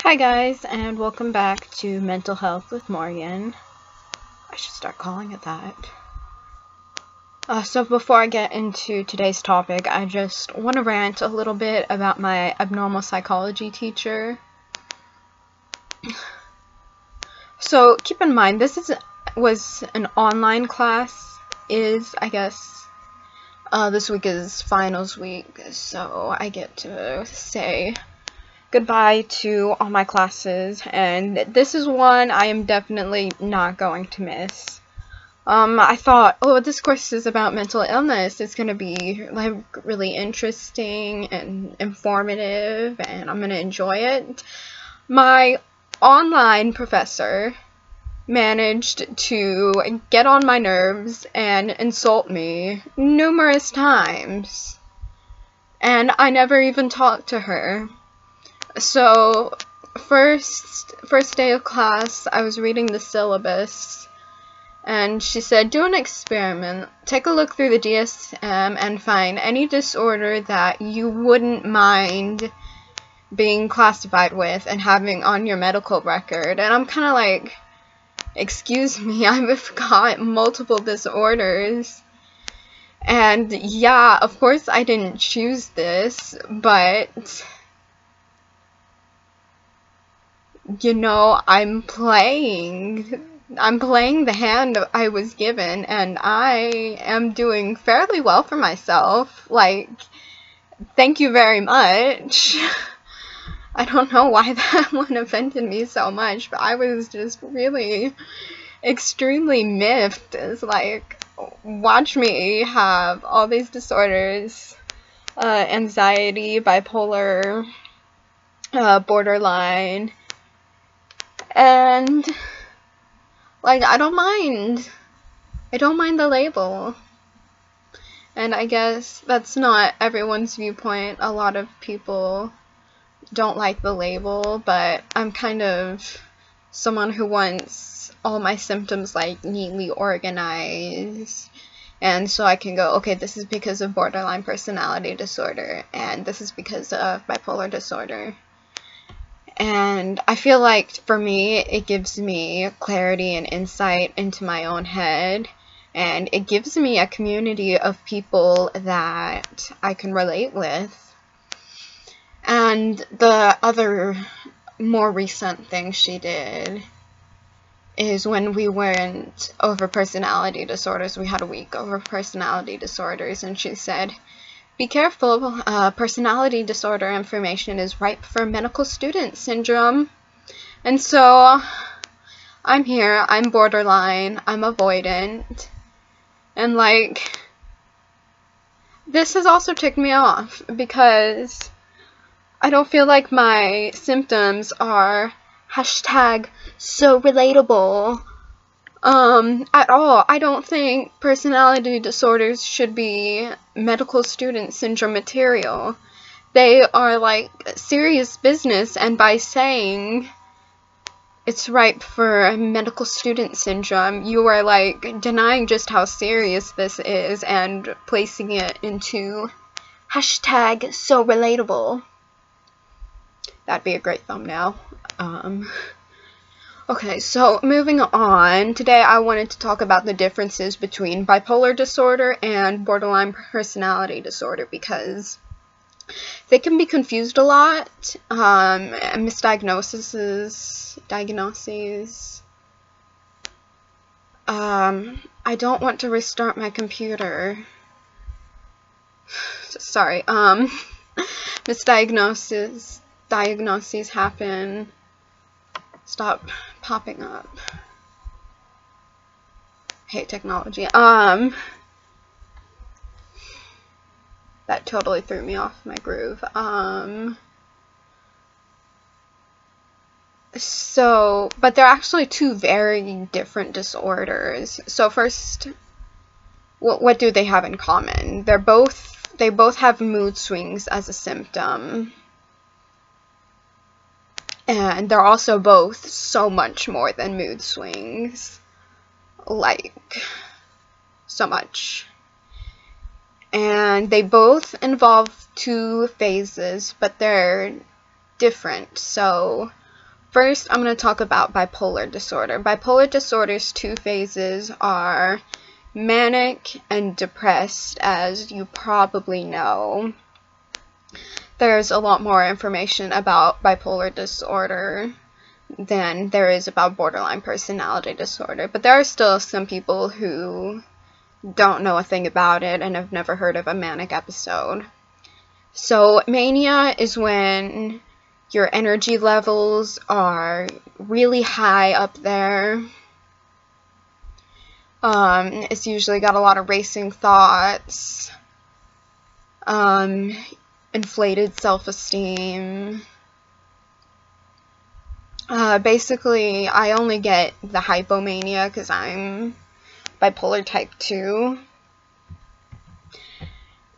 Hi guys, and welcome back to Mental Health with Morgan. I should start calling it that. So before I get into today's topic, I just want to rant a little bit about my abnormal psychology teacher. So keep in mind, was an online class, I guess. This week is finals week, so I get to say goodbye to all my classes, and this is one I am definitely not going to miss. I thought, oh, this course is about mental illness. It's going to be like really interesting and informative, and I'm going to enjoy it. My online professor managed to get on my nerves and insult me numerous times, and I never even talked to her. So, first day of class, I was reading the syllabus, and she said, do an experiment. Take a look through the DSM and find any disorder that you wouldn't mind being classified with and having on your medical record. And I'm kind of like, excuse me, I've got multiple disorders. And yeah, of course I didn't choose this, but you know, I'm playing the hand I was given, and I am doing fairly well for myself. Like, thank you very much. I don't know why that one offended me so much, but I was just really extremely miffed. It's like, watch me have all these disorders, anxiety, bipolar, borderline, and like, I don't mind the label. And I guess that's not everyone's viewpoint. A lot of people don't like the label, but I'm kind of someone who wants all my symptoms like neatly organized, and so I can go, okay, this is because of borderline personality disorder, and this is because of bipolar disorder. And I feel like, for me, it gives me clarity and insight into my own head, and it gives me a community of people that I can relate with. And the other more recent thing she did is when we went over personality disorders. We had a week over personality disorders, and she said, be careful, personality disorder information is ripe for medical student syndrome. And so, I'm here, I'm borderline, I'm avoidant, and like, this has also ticked me off, because I don't feel like my symptoms are hashtag so relatable at all. I don't think personality disorders should be medical student syndrome material. They are like serious business, and by saying it's ripe for medical student syndrome, you are like denying just how serious this is and placing it into hashtag so relatable. That'd be a great thumbnail. Okay, so moving on, today I wanted to talk about the differences between bipolar disorder and borderline personality disorder, because they can be confused a lot. Diagnoses. I don't want to restart my computer. Sorry. Diagnoses happen. Stop popping up. Hate technology. That totally threw me off my groove. But they're actually two very different disorders. So first, what do they have in common? They both have mood swings as a symptom. And they're also both so much more than mood swings. Like, so much. And they both involve two phases, but they're different. So, first I'm going to talk about bipolar disorder. Bipolar disorder's two phases are manic and depressed, as you probably know. There's a lot more information about bipolar disorder than there is about borderline personality disorder, but there are still some people who don't know a thing about it and have never heard of a manic episode. So mania is when your energy levels are really high up there. It's usually got a lot of racing thoughts, inflated self-esteem. Basically, I only get the hypomania because I'm bipolar type 2.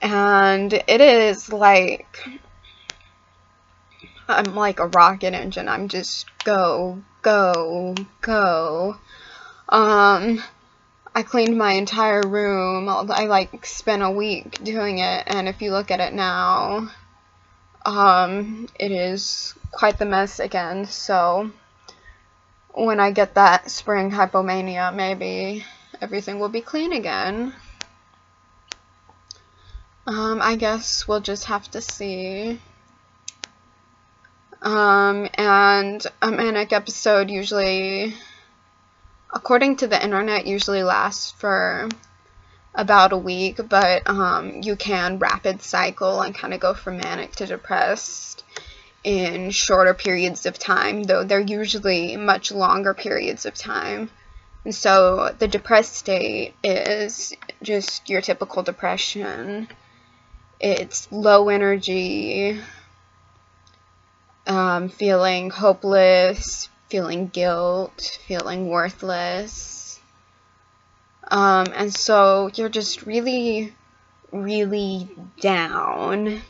And it is like, I'm like a rocket engine. I'm just go, go, go. I cleaned my entire room. I like spent a week doing it, and if you look at it now, it is quite the mess again. So when I get that spring hypomania, maybe everything will be clean again. I guess we'll just have to see. And a manic episode usually, according to the internet, usually lasts for about a week, but you can rapid cycle and kind of go from manic to depressed in shorter periods of time, though they're usually much longer periods of time. And so the depressed state is just your typical depression. It's low energy, feeling hopeless, feeling guilt, feeling worthless. And so you're just really, really down.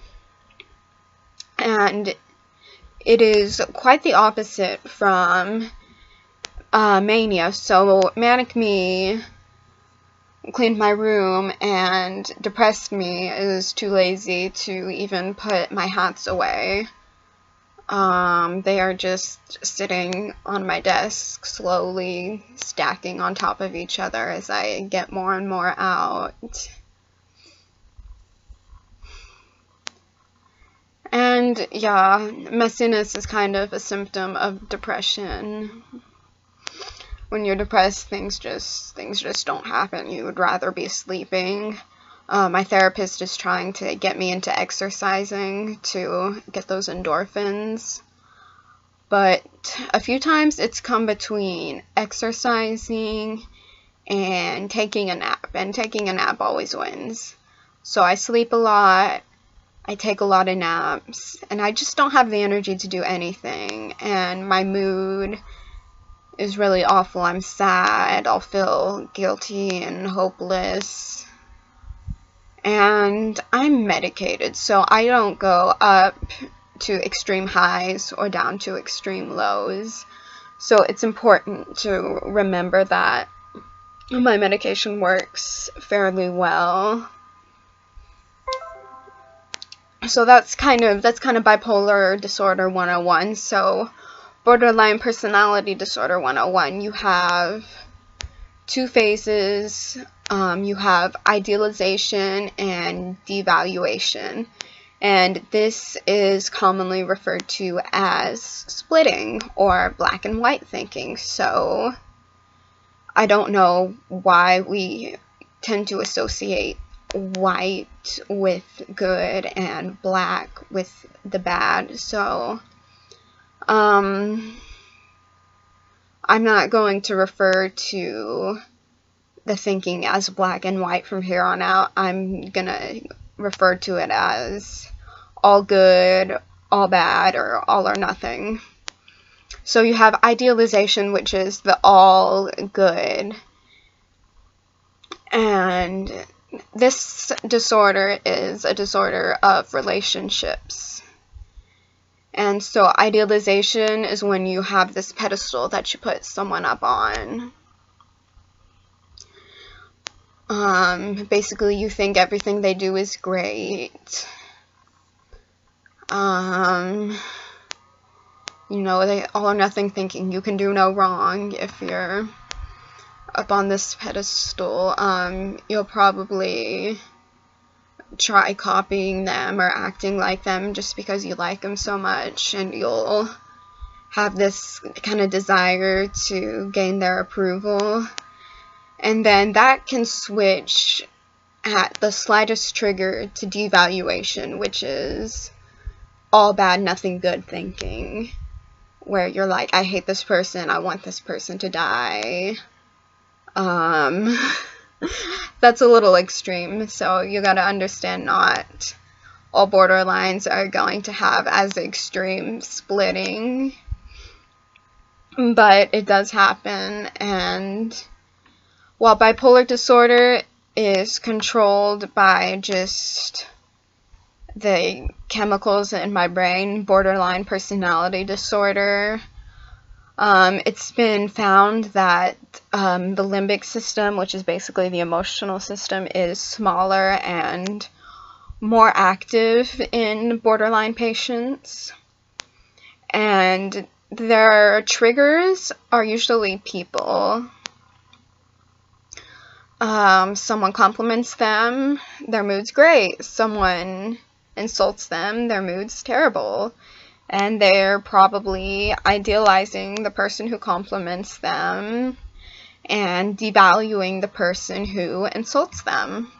And it is quite the opposite from mania. So manic me cleaned my room, and depressed me is too lazy to even put my hats away. They are just sitting on my desk, slowly stacking on top of each other as I get more and more out. And yeah, messiness is kind of a symptom of depression. When you're depressed, things just don't happen. You would rather be sleeping. My therapist is trying to get me into exercising to get those endorphins. But a few times it's come between exercising and taking a nap. And taking a nap always wins. So I sleep a lot. I take a lot of naps. And I just don't have the energy to do anything. And my mood is really awful. I'm sad. I'll feel guilty and hopeless. And I'm medicated, so I don't go up to extreme highs or down to extreme lows. So it's important to remember that my medication works fairly well. So that's kind of bipolar disorder 101. So borderline personality disorder 101, you have two phases. You have idealization and devaluation, and this is commonly referred to as splitting or black and white thinking. So I don't know why we tend to associate white with good and black with the bad. So I'm not going to refer to the thinking as black and white from here on out. I'm gonna refer to it as all good, all bad, or all or nothing. So you have idealization, which is the all good. And this disorder is a disorder of relationships. And so idealization is when you have this pedestal that you put someone up on. Basically, you think everything they do is great. you know, the all or nothing thinking, you can do no wrong. If you're up on this pedestal, you'll probably try copying them or acting like them just because you like them so much, and you'll have this kind of desire to gain their approval. And then that can switch at the slightest trigger to devaluation, which is all bad, nothing good thinking, where you're like, I hate this person, I want this person to die. That's a little extreme, so you gotta understand not all borderlines are going to have as extreme splitting, but it does happen. And while bipolar disorder is controlled by just the chemicals in my brain, borderline personality disorder, it's been found that the limbic system, which is basically the emotional system, is smaller and more active in borderline patients. And their triggers are usually people. Someone compliments them, their mood's great. Someone insults them, their mood's terrible. And they're probably idealizing the person who compliments them and devaluing the person who insults them.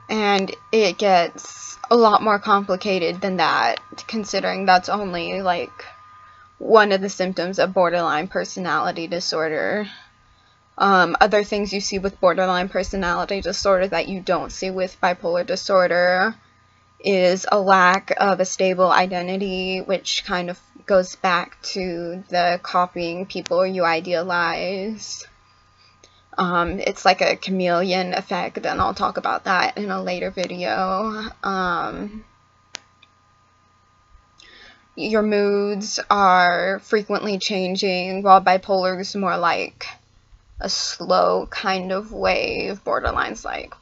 And it gets a lot more complicated than that, considering that's only like one of the symptoms of borderline personality disorder. Other things you see with borderline personality disorder that you don't see with bipolar disorder is a lack of a stable identity, which kind of goes back to the copying people you idealize. It's like a chameleon effect, and I'll talk about that in a later video. Your moods are frequently changing, while bipolar is more like a slow kind of wave. Borderline's like...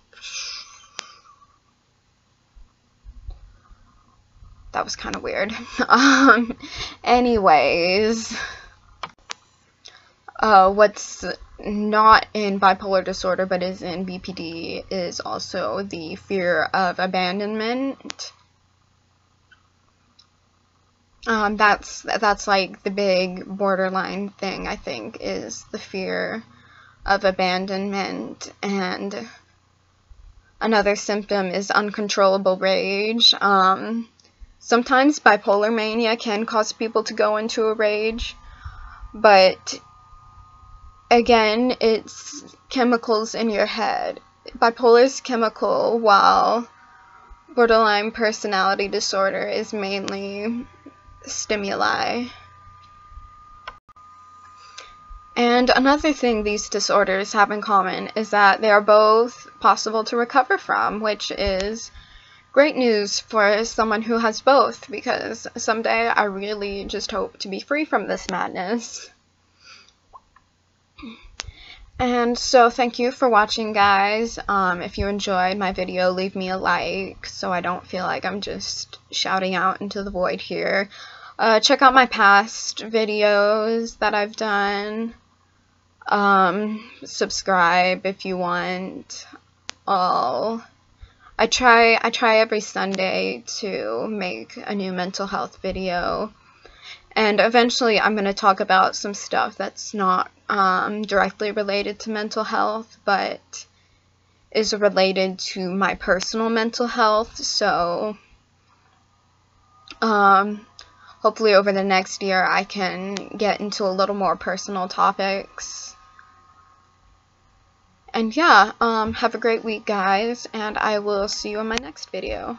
That was kind of weird. Anyways, what's not in bipolar disorder but is in BPD is also the fear of abandonment. That's like the big borderline thing, I think, is the fear of abandonment. And another symptom is uncontrollable rage. Sometimes bipolar mania can cause people to go into a rage, but again, it's chemicals in your head. Bipolar is chemical, while borderline personality disorder is mainly stimuli. And another thing these disorders have in common is that they are both possible to recover from, which is great news for someone who has both, because someday I really just hope to be free from this madness. And so thank you for watching, guys. If you enjoyed my video, leave me a like so I don't feel like I'm just shouting out into the void here. Check out my past videos that I've done. Subscribe if you want. I try every Sunday to make a new mental health video, and eventually I'm going to talk about some stuff that's not directly related to mental health, but is related to my personal mental health. So hopefully over the next year I can get into a little more personal topics. And yeah, have a great week, guys, and I will see you in my next video.